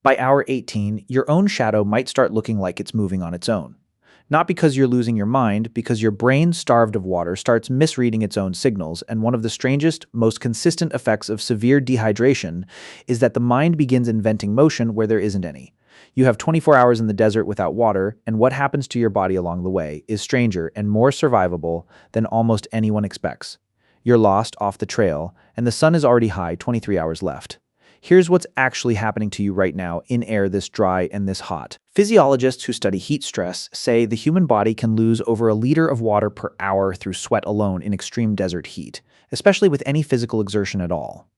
By hour 18, your own shadow might start looking like it's moving on its own. Not because you're losing your mind, because your brain, starved of water, starts misreading its own signals, and one of the strangest, most consistent effects of severe dehydration is that the mind begins inventing motion where there isn't any. You have 24 hours in the desert without water, and what happens to your body along the way is stranger and more survivable than almost anyone expects. You're lost off the trail, and the sun is already high, 23 hours left. Here's what's actually happening to you right now in air this dry and this hot. Physiologists who study heat stress say the human body can lose over a liter of water per hour through sweat alone in extreme desert heat, especially with any physical exertion at all.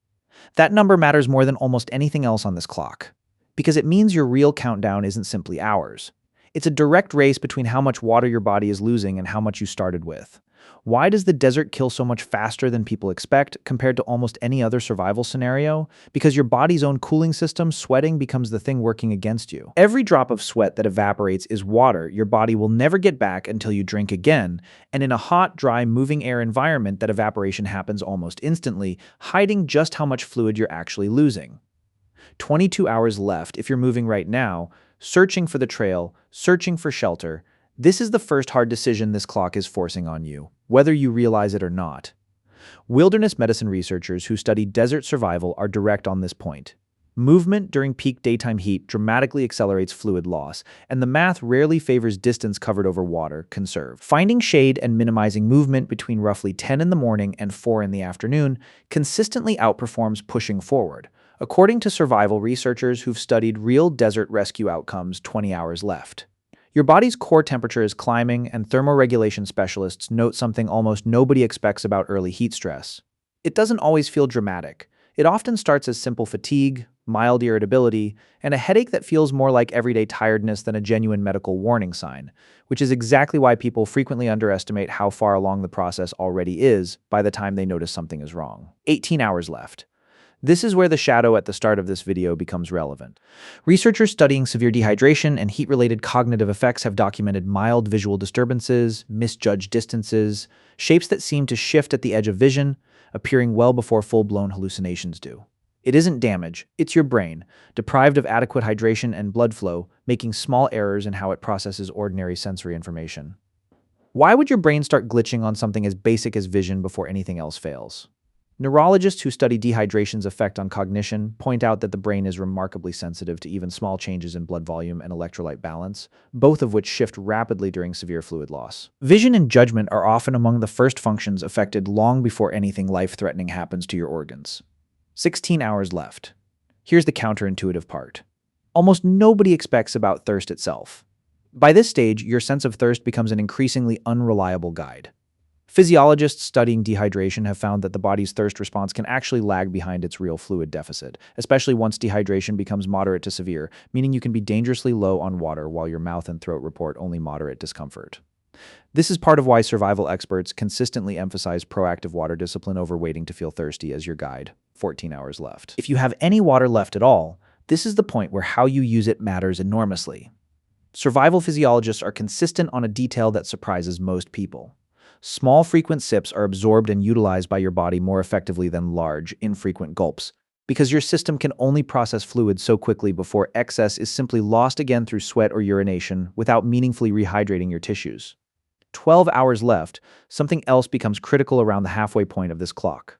That number matters more than almost anything else on this clock, because it means your real countdown isn't simply hours. It's a direct race between how much water your body is losing and how much you started with. Why does the desert kill so much faster than people expect compared to almost any other survival scenario? Because your body's own cooling system, sweating, becomes the thing working against you. Every drop of sweat that evaporates is water your body will never get back until you drink again, and in a hot, dry, moving air environment, that evaporation happens almost instantly, hiding just how much fluid you're actually losing. 22 hours left if you're moving right now, searching for the trail, searching for shelter. This is the first hard decision this clock is forcing on you, whether you realize it or not. Wilderness medicine researchers who study desert survival are direct on this point. Movement during peak daytime heat dramatically accelerates fluid loss, and the math rarely favors distance covered over water conserved. Finding shade and minimizing movement between roughly 10 in the morning and 4 in the afternoon consistently outperforms pushing forward, according to survival researchers who've studied real desert rescue outcomes. 20 hours left. Your body's core temperature is climbing, and thermoregulation specialists note something almost nobody expects about early heat stress. It doesn't always feel dramatic. It often starts as simple fatigue, mild irritability, and a headache that feels more like everyday tiredness than a genuine medical warning sign, which is exactly why people frequently underestimate how far along the process already is by the time they notice something is wrong. 18 hours left. This is where the shadow at the start of this video becomes relevant. Researchers studying severe dehydration and heat-related cognitive effects have documented mild visual disturbances, misjudged distances, shapes that seem to shift at the edge of vision, appearing well before full-blown hallucinations do. It isn't damage, it's your brain, deprived of adequate hydration and blood flow, making small errors in how it processes ordinary sensory information. Why would your brain start glitching on something as basic as vision before anything else fails? Neurologists who study dehydration's effect on cognition point out that the brain is remarkably sensitive to even small changes in blood volume and electrolyte balance, both of which shift rapidly during severe fluid loss. Vision and judgment are often among the first functions affected long before anything life-threatening happens to your organs. 16 hours left. Here's the counterintuitive part. Almost nobody expects about thirst itself. By this stage, your sense of thirst becomes an increasingly unreliable guide. Physiologists studying dehydration have found that the body's thirst response can actually lag behind its real fluid deficit, especially once dehydration becomes moderate to severe, meaning you can be dangerously low on water while your mouth and throat report only moderate discomfort. This is part of why survival experts consistently emphasize proactive water discipline over waiting to feel thirsty as your guide. 14 hours left. If you have any water left at all, this is the point where how you use it matters enormously. Survival physiologists are consistent on a detail that surprises most people. Small, frequent sips are absorbed and utilized by your body more effectively than large, infrequent gulps, because your system can only process fluid so quickly before excess is simply lost again through sweat or urination without meaningfully rehydrating your tissues. 12 hours left, something else becomes critical around the halfway point of this clock.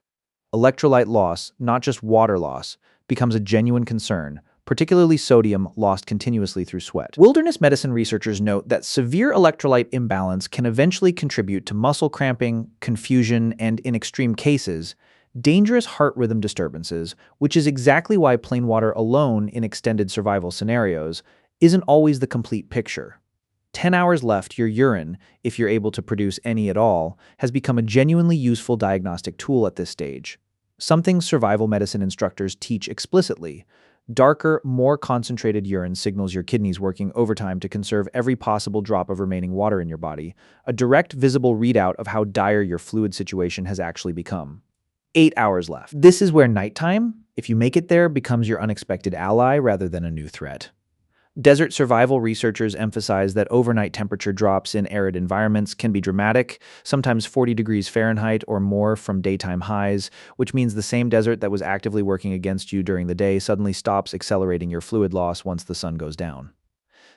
Electrolyte loss, not just water loss, becomes a genuine concern, particularly sodium lost continuously through sweat. Wilderness medicine researchers note that severe electrolyte imbalance can eventually contribute to muscle cramping, confusion, and, in extreme cases, dangerous heart rhythm disturbances, which is exactly why plain water alone in extended survival scenarios isn't always the complete picture. 10 hours left, your urine, if you're able to produce any at all, has become a genuinely useful diagnostic tool at this stage. Something survival medicine instructors teach explicitly. Darker, more concentrated urine signals your kidneys working overtime to conserve every possible drop of remaining water in your body, a direct visible readout of how dire your fluid situation has actually become. 8 hours left. This is where nighttime, if you make it there, becomes your unexpected ally rather than a new threat. Desert survival researchers emphasize that overnight temperature drops in arid environments can be dramatic, sometimes 40 degrees Fahrenheit or more from daytime highs, which means the same desert that was actively working against you during the day suddenly stops accelerating your fluid loss once the sun goes down.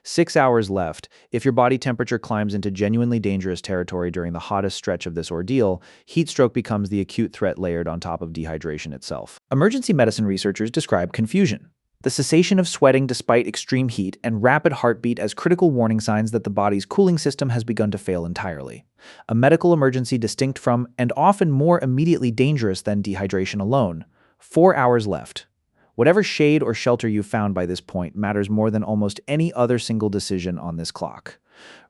6 hours left. If your body temperature climbs into genuinely dangerous territory during the hottest stretch of this ordeal, heat stroke becomes the acute threat layered on top of dehydration itself. Emergency medicine researchers describe confusion, the cessation of sweating despite extreme heat, and rapid heartbeat as critical warning signs that the body's cooling system has begun to fail entirely. A medical emergency distinct from, and often more immediately dangerous than, dehydration alone. 4 hours left. Whatever shade or shelter you've found by this point matters more than almost any other single decision on this clock.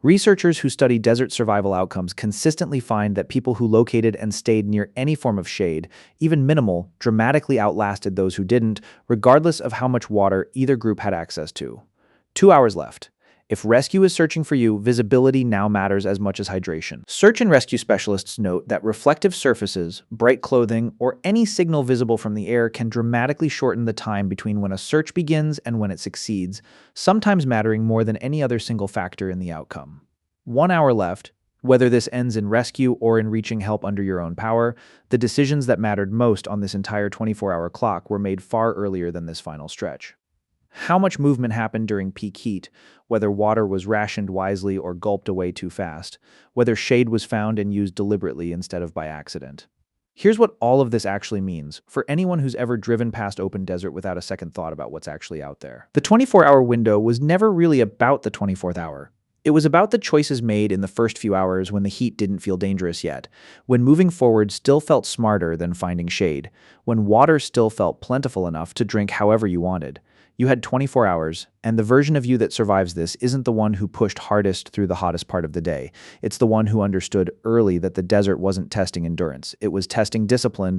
Researchers who study desert survival outcomes consistently find that people who located and stayed near any form of shade, even minimal, dramatically outlasted those who didn't, regardless of how much water either group had access to. 2 hours left. If rescue is searching for you, visibility now matters as much as hydration. Search and rescue specialists note that reflective surfaces, bright clothing, or any signal visible from the air can dramatically shorten the time between when a search begins and when it succeeds, sometimes mattering more than any other single factor in the outcome. 1 hour left. Whether this ends in rescue or in reaching help under your own power, the decisions that mattered most on this entire 24-hour clock were made far earlier than this final stretch. How much movement happened during peak heat, whether water was rationed wisely or gulped away too fast, whether shade was found and used deliberately instead of by accident. Here's what all of this actually means for anyone who's ever driven past open desert without a second thought about what's actually out there. The 24-hour window was never really about the 24th hour. It was about the choices made in the first few hours when the heat didn't feel dangerous yet, when moving forward still felt smarter than finding shade, when water still felt plentiful enough to drink however you wanted. You had 24 hours, and the version of you that survives this isn't the one who pushed hardest through the hottest part of the day. It's the one who understood early that the desert wasn't testing endurance. It was testing discipline,